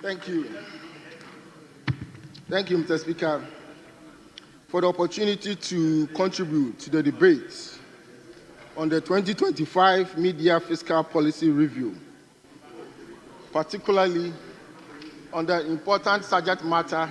Thank you. Thank you, Mr. Speaker, for the opportunity to contribute to the debate on the 2025 Media Fiscal Policy Review, particularly on the important subject matter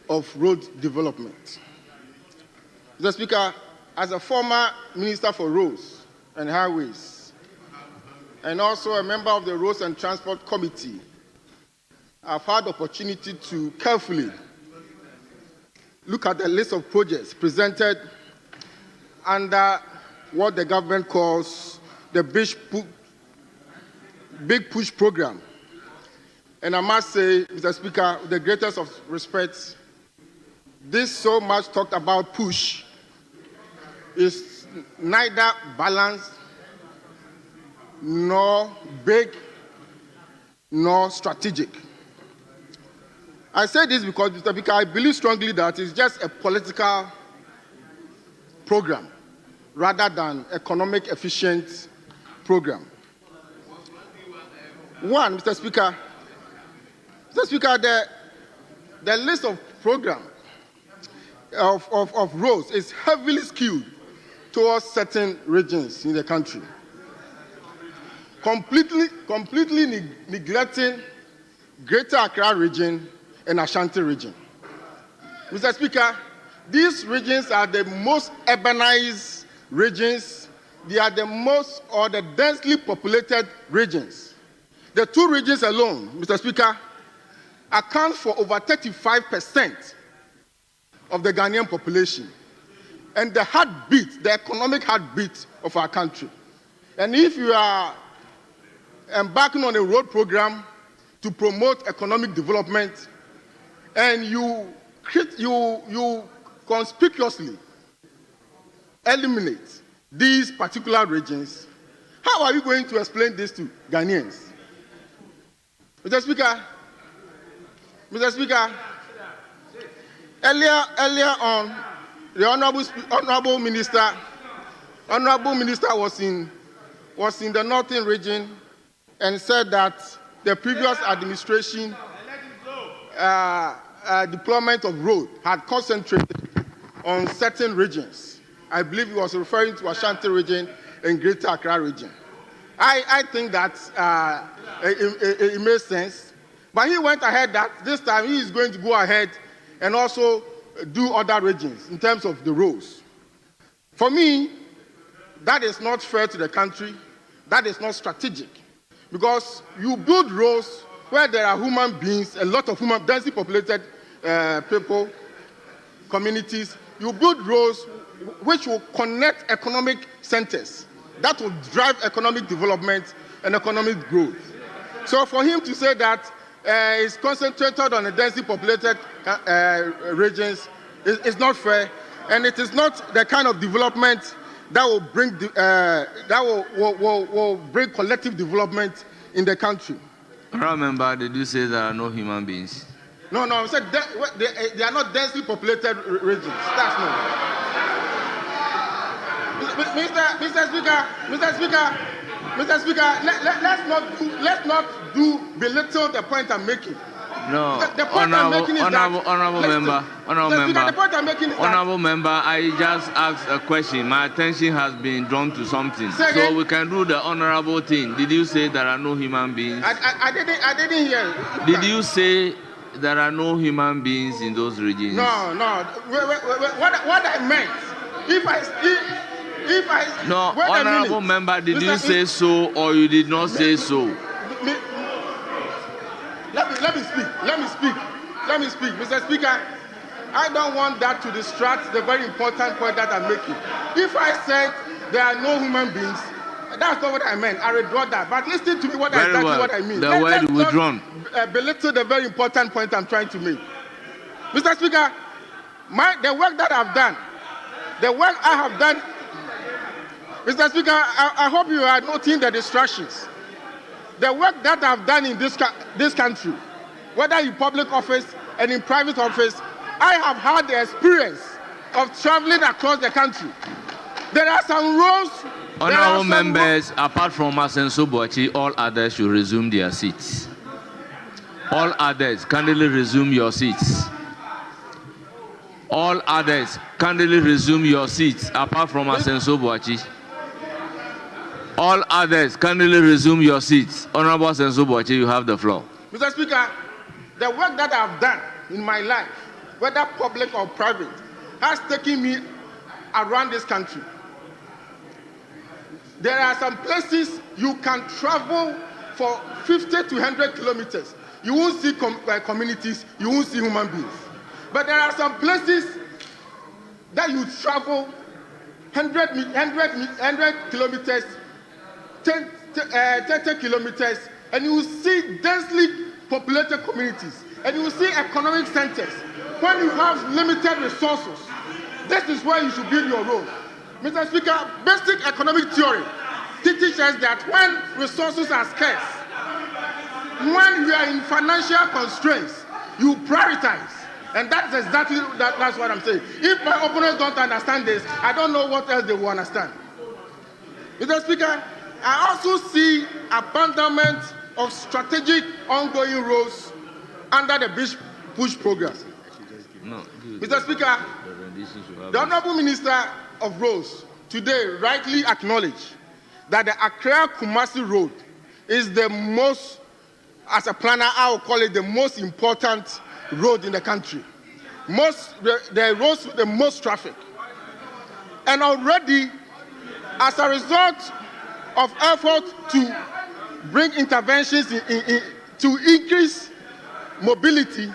of road development. Mr. Speaker, as a former Minister for Roads and Highways, and also a member of the Roads and Transport Committee, I've had the opportunity to carefully look at the list of projects presented under what the government calls the Big Push Program. And I must say, Mr. Speaker, with the greatest of respect, this so much talked about push is neither balanced, nor big, nor strategic. I say this because, Mr. Speaker, I believe strongly that it's just a political program rather than economic efficient program. One, Mr. Speaker, the list of programs of roads is heavily skewed towards certain regions in the country, completely neglecting Greater Accra region and Ashanti region. Mr. Speaker, these regions are the most urbanized regions. They are the most or the densely populated regions. The two regions alone, Mr. Speaker, account for over 35% of the Ghanaian population and the heartbeat, the economic heartbeat of our country. And if you are embarking on a road program to promote economic development and you conspicuously eliminate these particular regions, how are you going to explain this to Ghanaians? Mr. Speaker, earlier on, the honorable minister was in the northern region and said that the previous administration deployment of road had concentrated on certain regions. I believe he was referring to Ashanti region and Greater Accra region. I think that it makes sense. But he went ahead that this time he is going to go ahead and also do other regions in terms of the roads. For me, that is not fair to the country. That is not strategic. Because you build roads where there are human beings, a lot of densely populated people, communities. You build roads which will connect economic centers. That will drive economic development and economic growth. So for him to say that it's concentrated on the densely populated regions is not fair, and it is not the kind of development that will bring will bring collective development in the country. I remember, did you say there are no human beings? No, I said they are not densely populated regions. That's not. Mr. Speaker, let's not belittle the point I'm making. No, the point I'm making is honorable member, the point I'm making is honorable member, I just asked a question. My attention has been drawn to something, so we can do the honorable thing. Did you say there are no human beings? I didn't hear. Did you say there are no human beings in those regions? No. What I meant, if I no, honorable member, did you say so or you did not say so? Let me speak. Mr. Speaker, I don't want that to distract the very important point that I'm making. If I said there are no human beings, that's not what I meant. I withdraw that. But listen to me what I mean. The word withdrawn. Belittle the very important point I'm trying to make. Mr. Speaker, the work that I've done, Mr. Speaker, I hope you are noting the distractions. The work that I've done in this country, whether in public office and in private office, I have had the experience of traveling across the country. There are some roads. Honorable members, apart from Asenso Boakye, all others should resume their seats. All others, kindly resume your seats. All others, kindly resume your seats, apart from Asenso Boakye. All others, kindly resume your seats. Honorable Asenso Boakye, you have the floor. Mr. Speaker, the work that I've done in my life, whether public or private, has taken me around this country. There are some places you can travel for 50 to 100 kilometers. You won't see communities, you won't see human beings. But there are some places that you travel 100 kilometers, 30 kilometers, and you will see densely populated communities, and you will see economic centers. When you have limited resources, this is where you should build your road. Mr. Speaker, basic economic theory teaches us that when resources are scarce, when you are in financial constraints, you prioritize. And that's exactly that's what I'm saying. If my opponents don't understand this, I don't know what else they will understand. Mr. Speaker, I also see abandonment of strategic ongoing roads under the Bridge Push program. No, Mr. Speaker, the Honorable Minister of Roads today rightly acknowledged that the Accra-Kumasi Road is the most, as a planner, I will call it the most important road in the country. The roads with the most traffic. And already, as a result of effort to bring interventions to increase mobility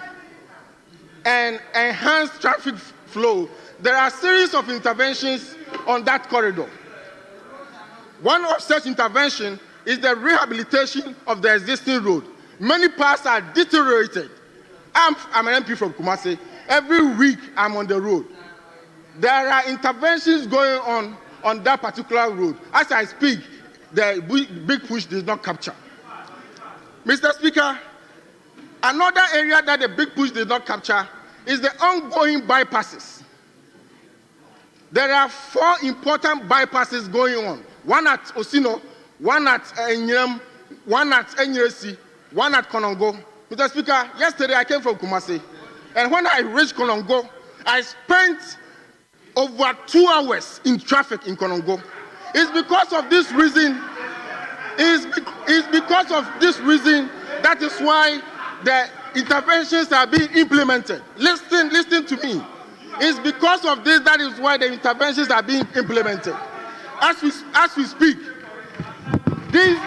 and enhance traffic flow, there are a series of interventions on that corridor. One of such interventions is the rehabilitation of the existing road. Many parts are deteriorated. I'm an MP from Kumasi. Every week I'm on the road. There are interventions going on that particular road. As I speak, the big push did not capture. Mr. Speaker, another area that the big push did not capture is the ongoing bypasses. There are 4 important bypasses going on. One at Osino, one at Enyem, one at Enyeresi, one at Konongo. Mr. Speaker, yesterday I came from Kumasi, and when I reached Konongo, I spent over 2 hours in traffic in Konongo. It's because of this reason. It's because of this reason that is why the interventions are being implemented. Listen to me. It's because of this that is why the interventions are being implemented. As we speak, these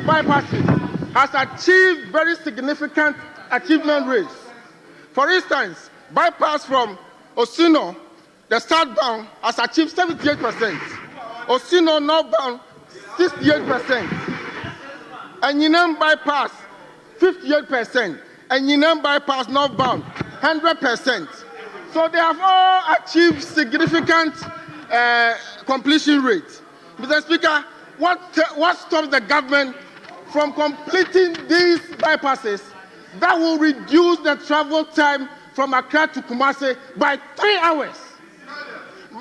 bypasses has achieved very significant achievement rates. For instance, bypass from Osino, the southbound, has achieved 78%. Osino northbound, 68%. Enyinem bypass, 58%. Enyinem bypass northbound, 100%. So they have all achieved significant completion rate. Mr. Speaker, what stops the government from completing these bypasses that will reduce the travel time from Accra to Kumasi by 3 hours?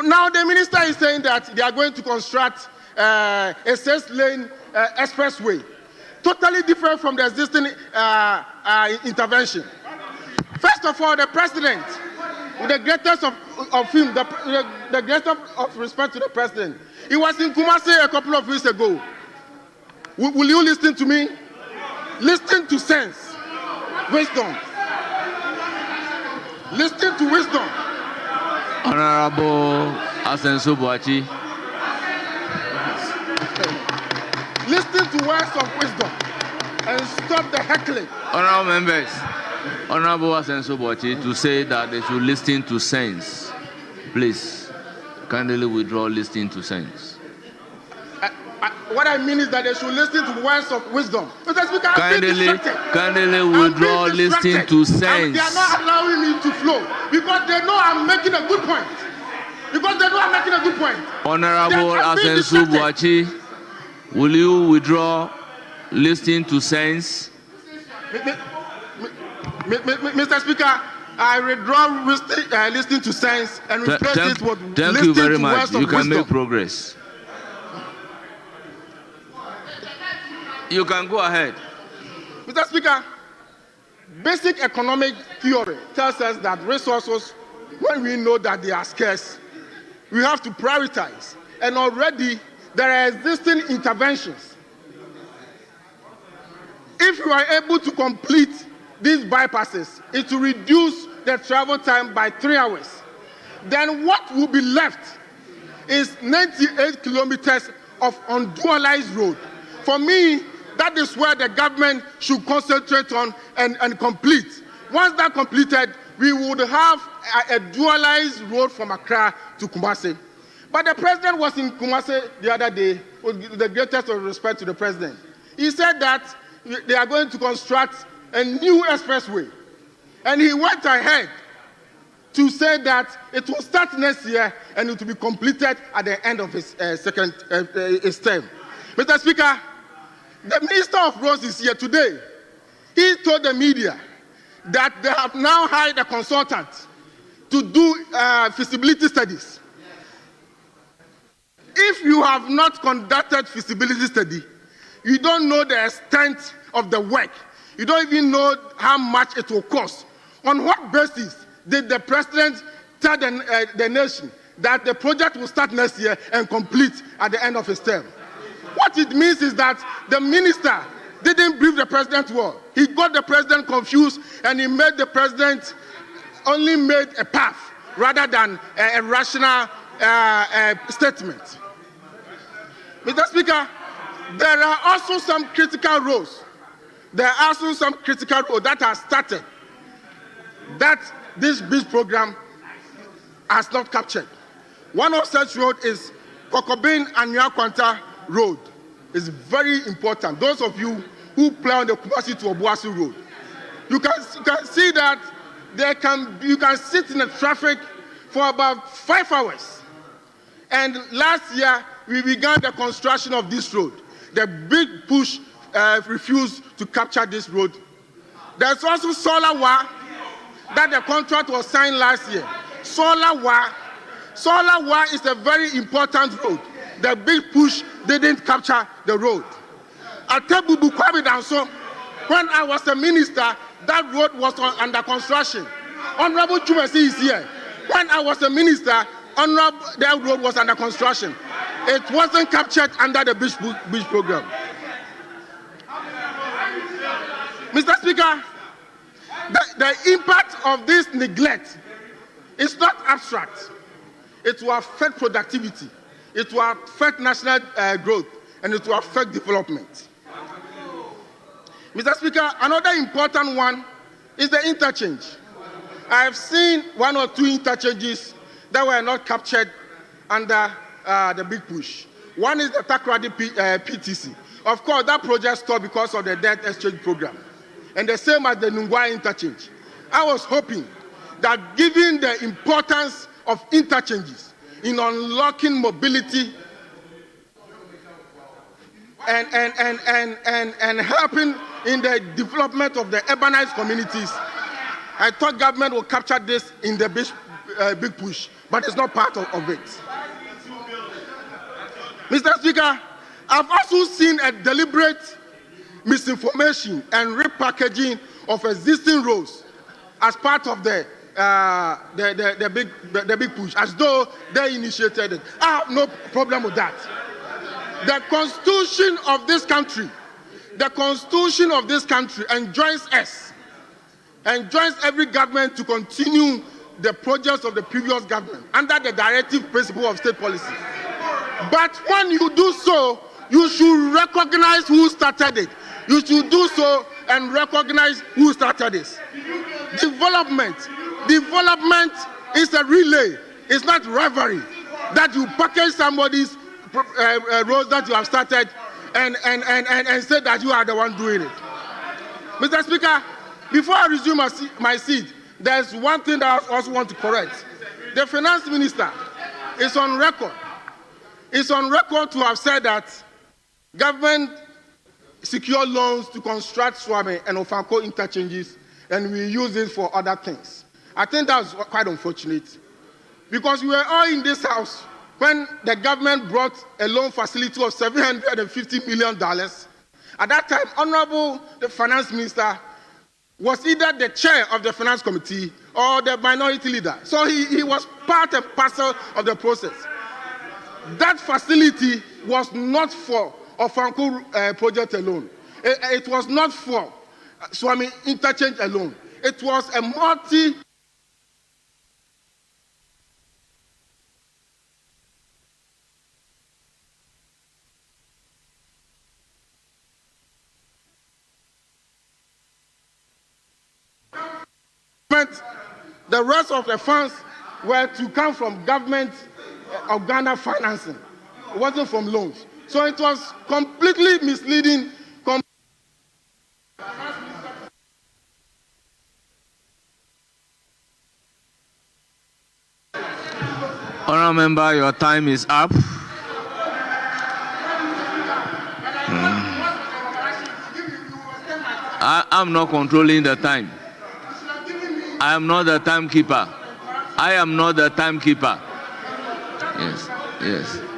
Now the minister is saying that they are going to construct a 6-lane expressway, totally different from the existing intervention. First of all, the president, with the greatest of him, the greatest of respect to the president, he was in Kumasi a couple of weeks ago. Will you listen to me? Listen to sense, wisdom. Listen to wisdom. Honorable Asenso Boakye. Listen to words of wisdom and stop the heckling. Honorable members, Honorable Asenso Boakye to say that they should listen to sense. Please, kindly withdraw listening to sense. What I mean is that they should listen to words of wisdom. Kindly withdraw listening to sense. And they are not allowing me to flow because they know I'm making a good point. Honorable Asenso Boakye, will you withdraw listening to sense? Mr. Speaker, I withdraw listening to sense and replace it with listening to words of wisdom. Thank you very much. You can make progress. You can go ahead. Mr. Speaker, Basic economic theory tells us that resources, when we know that they are scarce, we have to prioritize. And already there are existing interventions. If you are able to complete these bypasses, it will reduce the travel time by 3 hours. Then what will be left is 98 kilometers of undualized road. For me, that is where the government should concentrate on and complete. Once that's completed, we would have a dualized road from Accra to Kumasi. But the president was in Kumasi the other day, with the greatest of respect to the president. He said that they are going to construct a new expressway. And he went ahead to say that it will start next year and it will be completed at the end of his his term. Mr. Speaker, the Minister of Roads is here today. He told the media that they have now hired a consultant to do feasibility studies. If you have not conducted feasibility study, you don't know the extent of the work. You don't even know how much it will cost. On what basis did the president tell the nation that the project will start next year and complete at the end of his term? What it means is that the minister didn't brief the president well. He got the president confused and he made the president only made a path rather than a rational statement. Mr. Speaker, there are also some critical roads. There are also some critical roads that are started that this BIS program has not captured. One of such roads is Kokobin and Nyakwanta Road. It's very important. Those of you who play on the Kumasi to Obuasi Road, you can see that you can sit in the traffic for about 5 hours. And last year, we began the construction of this road. The big push refused to capture this road. There's also Solawa, that the contract was signed last year. Solawa is a very important road. The big push didn't capture the road. At Tebubu Kwabi Danso, when I was a minister, that road was under construction. Honorable Chumesi is here. When I was a minister, that road was under construction. It wasn't captured under the beach program. Mr. Speaker, the impact of this neglect is not abstract. It will affect productivity. It will affect national growth, and it will affect development. Mr. Speaker, another important one is the interchange. I have seen 1 or 2 interchanges that were not captured under the big push. One is the Takrady PTC. Of course, that project stopped because of the debt exchange program. And the same as the Nungwa interchange. I was hoping that given the importance of interchanges in unlocking mobility and helping in the development of the urbanized communities, I thought government would capture this in the big push, but it's not part of it. Mr. Speaker, I've also seen a deliberate misinformation and repackaging of existing roads as part of the big push, as though they initiated it. I have no problem with that. The Constitution of this country enjoins us, enjoins every government to continue the projects of the previous government under the directive principle of state policy. But when you do so, you should recognize who started it. You should do so and recognize who started this. Development is a relay. It's not rivalry. That you package somebody's roads that you have started and say that you are the one doing it. Mr. Speaker, before I resume my seat, there's one thing that I also want to correct. The finance minister is on record. It's on record to have said that government secure loans to construct Swami and Ofanko interchanges, and we use it for other things. I think that's quite unfortunate, because we were all in this house when the government brought a loan facility of $750 million. At that time, Honorable the Finance Minister was either the chair of the finance committee or the minority leader. So he was part and parcel of the process. That facility was not for Ofanko project alone. It was not for Swami interchange alone. It was a multi the rest of the funds were to come from government of Ghana financing. It wasn't from loans. So it was completely misleading. Honourable member, your time is up. I'm not controlling the time. I am not the timekeeper. I am not the timekeeper. Yes, yes.